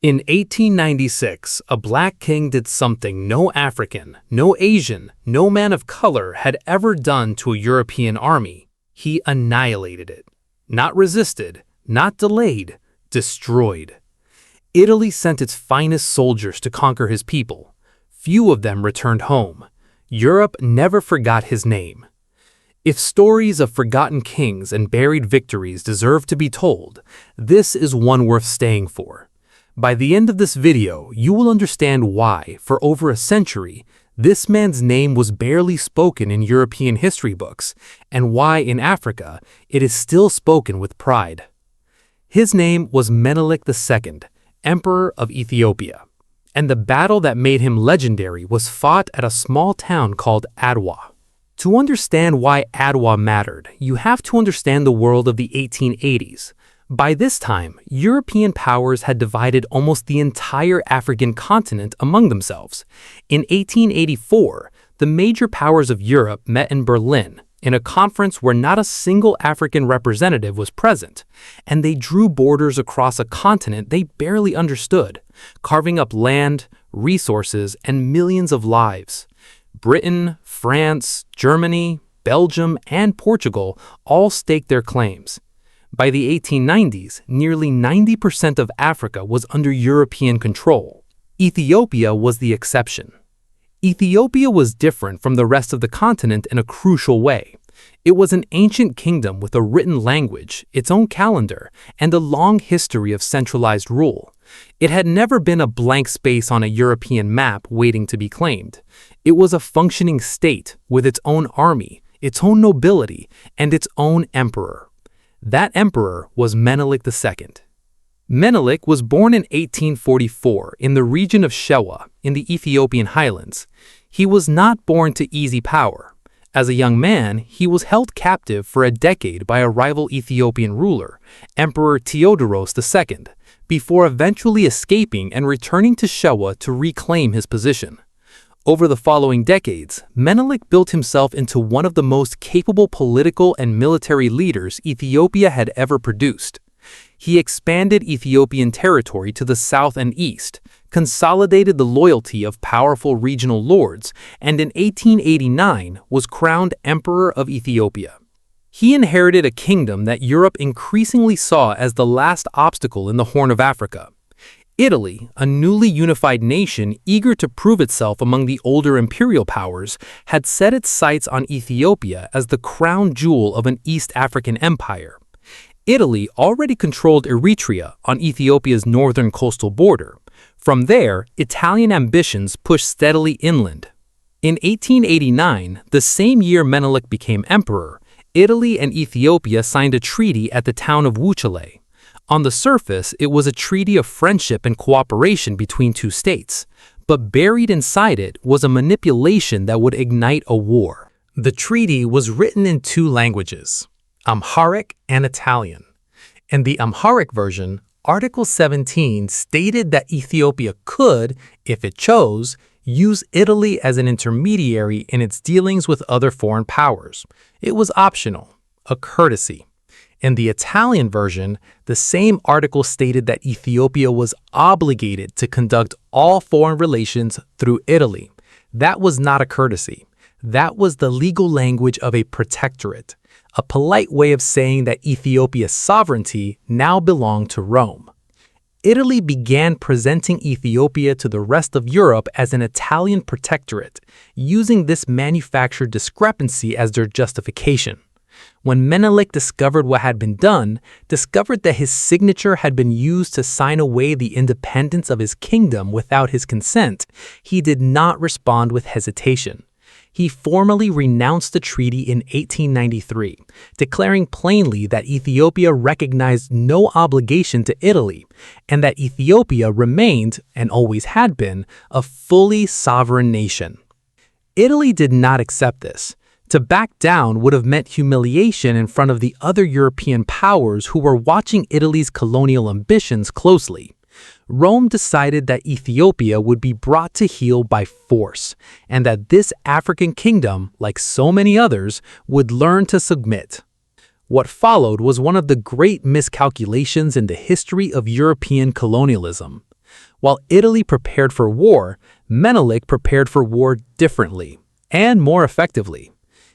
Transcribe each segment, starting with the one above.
In 1896, a black king did something no African, no Asian, no man of color had ever done to a European army. He annihilated it. Not resisted, not delayed, destroyed. Italy sent its finest soldiers to conquer his people. Few of them returned home. Europe never forgot his name. If stories of forgotten kings and buried victories deserve to be told, this is one worth staying for. By the end of this video, you will understand why, for over a century, this man's name was barely spoken in European history books, and why in Africa it is still spoken with pride. His name was Menelik II, Emperor of Ethiopia, and the battle that made him legendary was fought at a small town called Adwa. To understand why Adwa mattered, you have to understand the world of the 1880s. By this time, European powers had divided almost the entire African continent among themselves. In 1884, the major powers of Europe met in Berlin in a conference where not a single African representative was present, and they drew borders across a continent they barely understood, carving up land, resources, and millions of lives. Britain, France, Germany, Belgium, and Portugal all staked their claims. By the 1890s, nearly 90% of Africa was under European control. Ethiopia was the exception. Ethiopia was different from the rest of the continent in a crucial way. It was an ancient kingdom with a written language, its own calendar, and a long history of centralized rule. It had never been a blank space on a European map waiting to be claimed. It was a functioning state with its own army, its own nobility, and its own emperor. That emperor was Menelik II. Menelik was born in 1844 in the region of Shewa in the Ethiopian highlands. He was not born to easy power. As a young man, he was held captive for a decade by a rival Ethiopian ruler, Emperor Theodoros II, before eventually escaping and returning to Shewa to reclaim his position. Over the following decades, Menelik built himself into one of the most capable political and military leaders Ethiopia had ever produced. He expanded Ethiopian territory to the south and east, consolidated the loyalty of powerful regional lords, and in 1889 was crowned Emperor of Ethiopia. He inherited a kingdom that Europe increasingly saw as the last obstacle in the Horn of Africa. Italy, a newly unified nation eager to prove itself among the older imperial powers, had set its sights on Ethiopia as the crown jewel of an East African empire. Italy already controlled Eritrea on Ethiopia's northern coastal border. From there, Italian ambitions pushed steadily inland. In 1889, the same year Menelik became emperor, Italy and Ethiopia signed a treaty at the town of Wuchale. On the surface, it was a treaty of friendship and cooperation between two states, but buried inside it was a manipulation that would ignite a war. The treaty was written in two languages, Amharic and Italian. In the Amharic version, Article 17 stated that Ethiopia could, if it chose, use Italy as an intermediary in its dealings with other foreign powers. It was optional, a courtesy. In the Italian version, the same article stated that Ethiopia was obligated to conduct all foreign relations through Italy. That was not a courtesy. That was the legal language of a protectorate, a polite way of saying that Ethiopia's sovereignty now belonged to Rome. Italy began presenting Ethiopia to the rest of Europe as an Italian protectorate, using this manufactured discrepancy as their justification. When Menelik discovered what had been done, discovered that his signature had been used to sign away the independence of his kingdom without his consent, he did not respond with hesitation. He formally renounced the treaty in 1893, declaring plainly that Ethiopia recognized no obligation to Italy, and that Ethiopia remained, and always had been, a fully sovereign nation. Italy did not accept this. To back down would have meant humiliation in front of the other European powers who were watching Italy's colonial ambitions closely. Rome decided that Ethiopia would be brought to heel by force, and that this African kingdom, like so many others, would learn to submit. What followed was one of the great miscalculations in the history of European colonialism. While Italy prepared for war, Menelik prepared for war differently and more effectively.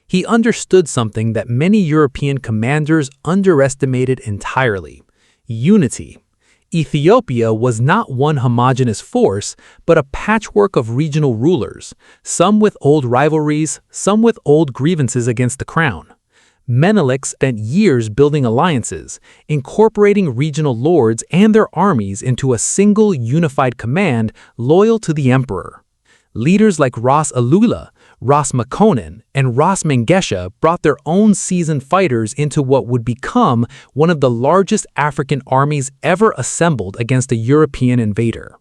He understood something that many European commanders underestimated entirely: unity. Ethiopia was not one homogeneous force, but a patchwork of regional rulers, some with old rivalries, some with old grievances against the crown. Menelik spent years building alliances, incorporating regional lords and their armies into a single unified command loyal to the emperor. Leaders like Ras Alula, Ras Makonnen, and Ras Mengesha brought their own seasoned fighters into what would become one of the largest African armies ever assembled against a European invader.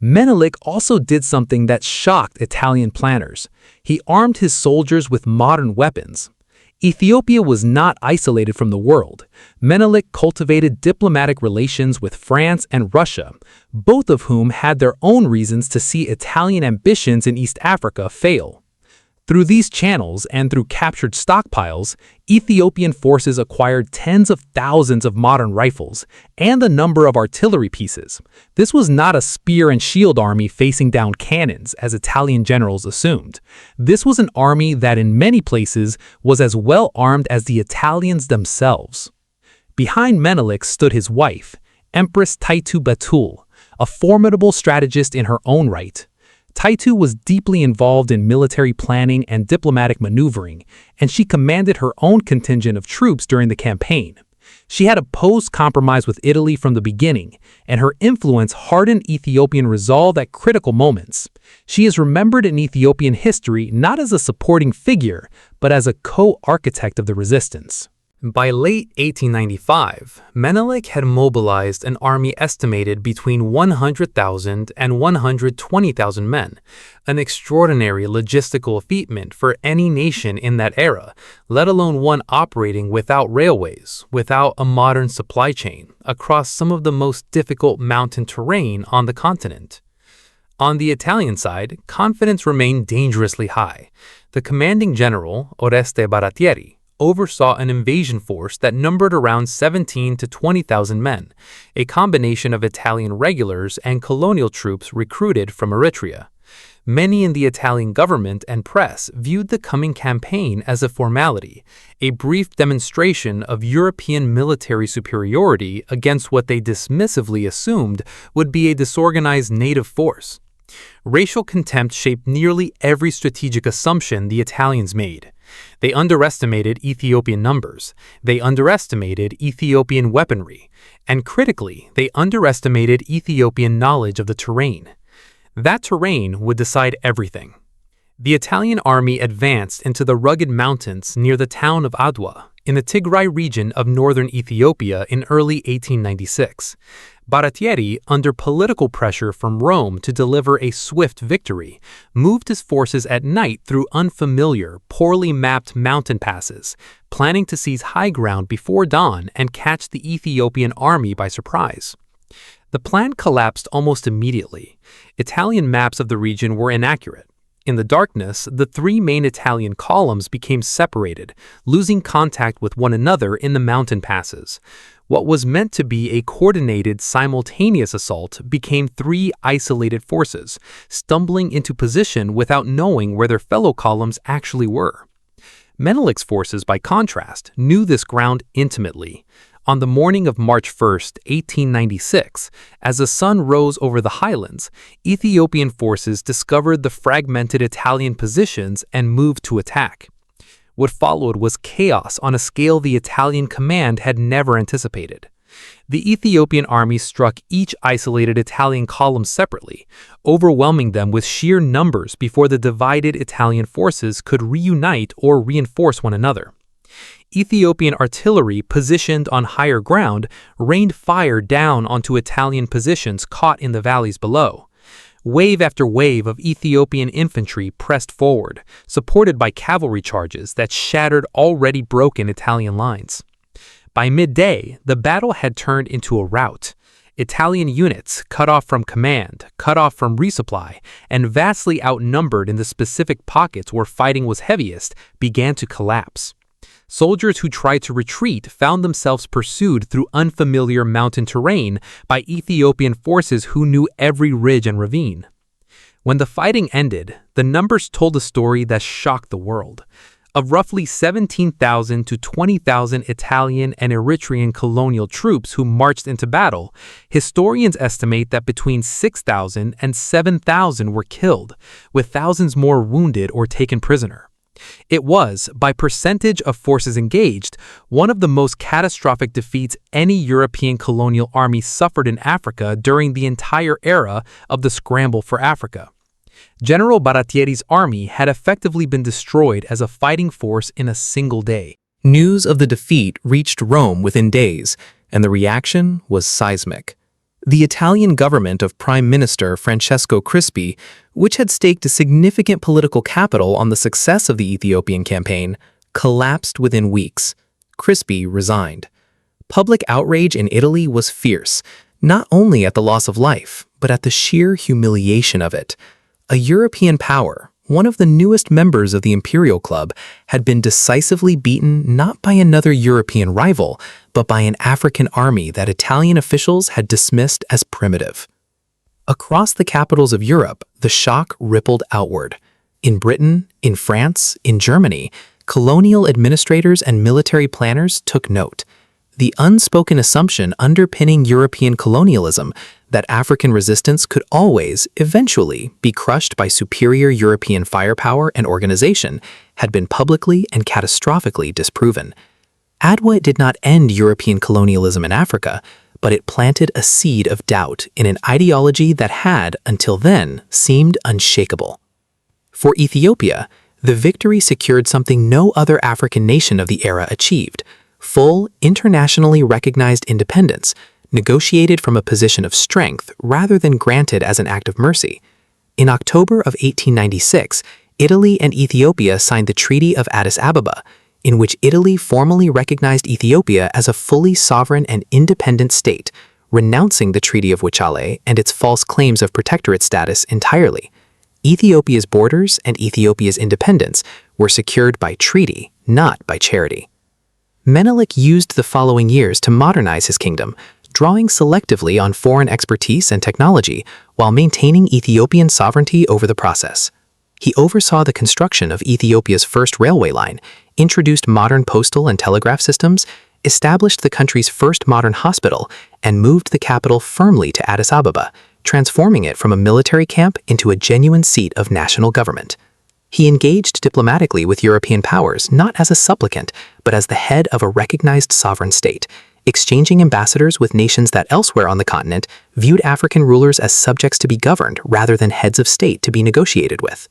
Menelik also did something that shocked Italian planners. He armed his soldiers with modern weapons. Ethiopia was not isolated from the world. Menelik cultivated diplomatic relations with France and Russia, both of whom had their own reasons to see Italian ambitions in East Africa fail. Through these channels and through captured stockpiles, Ethiopian forces acquired tens of thousands of modern rifles and a number of artillery pieces. This was not a spear and shield army facing down cannons, as Italian generals assumed. This was an army that in many places was as well armed as the Italians themselves. Behind Menelik stood his wife, Empress Taitu Batul, a formidable strategist in her own right. Taitu was deeply involved in military planning and diplomatic maneuvering, and she commanded her own contingent of troops during the campaign. She had opposed compromise with Italy from the beginning, and her influence hardened Ethiopian resolve at critical moments. She is remembered in Ethiopian history not as a supporting figure, but as a co-architect of the resistance. By late 1895, Menelik had mobilized an army estimated between 100,000 and 120,000 men, an extraordinary logistical feat for any nation in that era, let alone one operating without railways, without a modern supply chain, across some of the most difficult mountain terrain on the continent. On the Italian side, confidence remained dangerously high. The commanding general, Oreste Baratieri, oversaw an invasion force that numbered around 17 to 20,000 men, a combination of Italian regulars and colonial troops recruited from Eritrea. Many in the Italian government and press viewed the coming campaign as a formality, a brief demonstration of European military superiority against what they dismissively assumed would be a disorganized native force. Racial contempt shaped nearly every strategic assumption the Italians made. They underestimated Ethiopian numbers, they underestimated Ethiopian weaponry, and critically, they underestimated Ethiopian knowledge of the terrain. That terrain would decide everything. The Italian army advanced into the rugged mountains near the town of Adwa, in the Tigray region of northern Ethiopia in early 1896. Baratieri, under political pressure from Rome to deliver a swift victory, moved his forces at night through unfamiliar, poorly mapped mountain passes, planning to seize high ground before dawn and catch the Ethiopian army by surprise. The plan collapsed almost immediately. Italian maps of the region were inaccurate. In the darkness, the three main Italian columns became separated, losing contact with one another in the mountain passes. What was meant to be a coordinated, simultaneous assault became three isolated forces, stumbling into position without knowing where their fellow columns actually were. Menelik's forces, by contrast, knew this ground intimately. On the morning of March 1, 1896, as the sun rose over the highlands, Ethiopian forces discovered the fragmented Italian positions and moved to attack. What followed was chaos on a scale the Italian command had never anticipated. The Ethiopian army struck each isolated Italian column separately, overwhelming them with sheer numbers before the divided Italian forces could reunite or reinforce one another. Ethiopian artillery positioned on higher ground rained fire down onto Italian positions caught in the valleys below. Wave after wave of Ethiopian infantry pressed forward, supported by cavalry charges that shattered already broken Italian lines. By midday, the battle had turned into a rout. Italian units, cut off from command, cut off from resupply, and vastly outnumbered in the specific pockets where fighting was heaviest, began to collapse. Soldiers who tried to retreat found themselves pursued through unfamiliar mountain terrain by Ethiopian forces who knew every ridge and ravine. When the fighting ended, the numbers told a story that shocked the world. Of roughly 17,000 to 20,000 Italian and Eritrean colonial troops who marched into battle, historians estimate that between 6,000 and 7,000 were killed, with thousands more wounded or taken prisoner. It was, by percentage of forces engaged, one of the most catastrophic defeats any European colonial army suffered in Africa during the entire era of the scramble for Africa. General Baratieri's army had effectively been destroyed as a fighting force in a single day. News of the defeat reached Rome within days, and the reaction was seismic. The Italian government of Prime Minister Francesco Crispi, which had staked a significant political capital on the success of the Ethiopian campaign, collapsed within weeks. Crispi resigned. Public outrage in Italy was fierce, not only at the loss of life, but at the sheer humiliation of it. A European power, one of the newest members of the Imperial Club, had been decisively beaten not by another European rival, but by an African army that Italian officials had dismissed as primitive. Across the capitals of Europe, the shock rippled outward. In Britain, in France, in Germany, colonial administrators and military planners took note. The unspoken assumption underpinning European colonialism that African resistance could always, eventually, be crushed by superior European firepower and organization had been publicly and catastrophically disproven. Adwa did not end European colonialism in Africa, but it planted a seed of doubt in an ideology that had, until then, seemed unshakable. For Ethiopia, the victory secured something no other African nation of the era achieved: full, internationally recognized independence, negotiated from a position of strength rather than granted as an act of mercy. In October of 1896, Italy and Ethiopia signed the Treaty of Addis Ababa, in which Italy formally recognized Ethiopia as a fully sovereign and independent state, renouncing the Treaty of Wuchale and its false claims of protectorate status entirely. Ethiopia's borders and Ethiopia's independence were secured by treaty, not by charity. Menelik used the following years to modernize his kingdom, drawing selectively on foreign expertise and technology while maintaining Ethiopian sovereignty over the process. He oversaw the construction of Ethiopia's first railway line, introduced modern postal and telegraph systems, established the country's first modern hospital, and moved the capital firmly to Addis Ababa, transforming it from a military camp into a genuine seat of national government. He engaged diplomatically with European powers not as a supplicant, but as the head of a recognized sovereign state, exchanging ambassadors with nations that elsewhere on the continent viewed African rulers as subjects to be governed rather than heads of state to be negotiated with.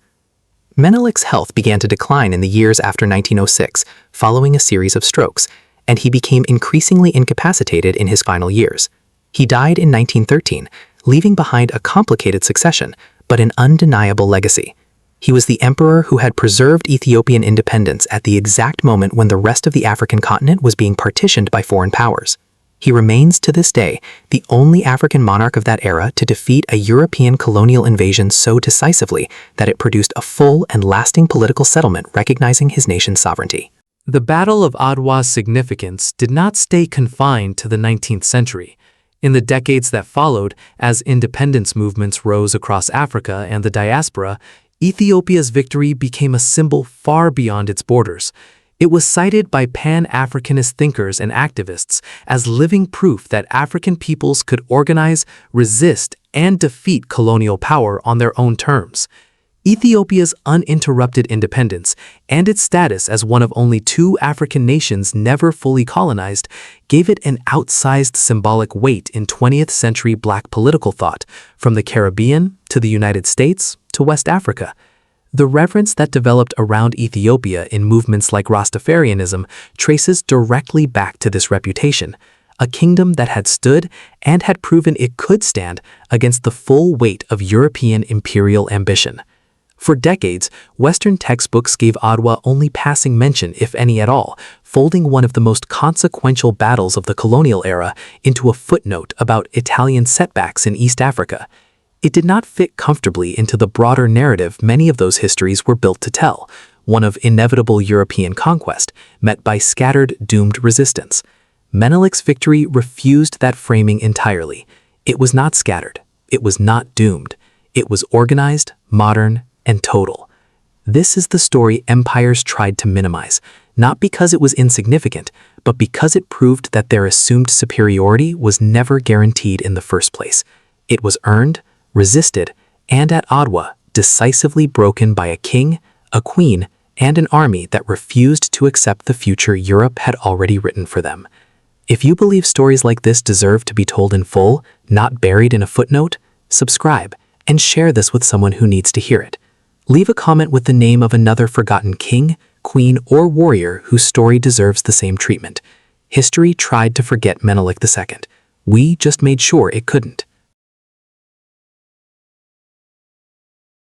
Menelik's health began to decline in the years after 1906, following a series of strokes, and he became increasingly incapacitated in his final years. He died in 1913, leaving behind a complicated succession, but an undeniable legacy. He was the emperor who had preserved Ethiopian independence at the exact moment when the rest of the African continent was being partitioned by foreign powers. He remains, to this day, the only African monarch of that era to defeat a European colonial invasion so decisively that it produced a full and lasting political settlement recognizing his nation's sovereignty. The Battle of Adwa's significance did not stay confined to the 19th century. In the decades that followed, as independence movements rose across Africa and the diaspora, Ethiopia's victory became a symbol far beyond its borders. It was cited by Pan-Africanist thinkers and activists as living proof that African peoples could organize, resist, and defeat colonial power on their own terms. Ethiopia's uninterrupted independence and its status as one of only 2 African nations never fully colonized gave it an outsized symbolic weight in 20th century Black political thought, from the Caribbean to the United States to West Africa. The reverence that developed around Ethiopia in movements like Rastafarianism traces directly back to this reputation, a kingdom that had stood and had proven it could stand against the full weight of European imperial ambition. For decades, Western textbooks gave Adwa only passing mention, if any at all, folding one of the most consequential battles of the colonial era into a footnote about Italian setbacks in East Africa. It did not fit comfortably into the broader narrative many of those histories were built to tell, one of inevitable European conquest, met by scattered, doomed resistance. Menelik's victory refused that framing entirely. It was not scattered. It was not doomed. It was organized, modern, and total. This is the story empires tried to minimize, not because it was insignificant, but because it proved that their assumed superiority was never guaranteed in the first place. It was earned, resisted, and at Adwa, decisively broken by a king, a queen, and an army that refused to accept the future Europe had already written for them. If you believe stories like this deserve to be told in full, not buried in a footnote, subscribe and share this with someone who needs to hear it. Leave a comment with the name of another forgotten king, queen, or warrior whose story deserves the same treatment. History tried to forget Menelik II. We just made sure it couldn't.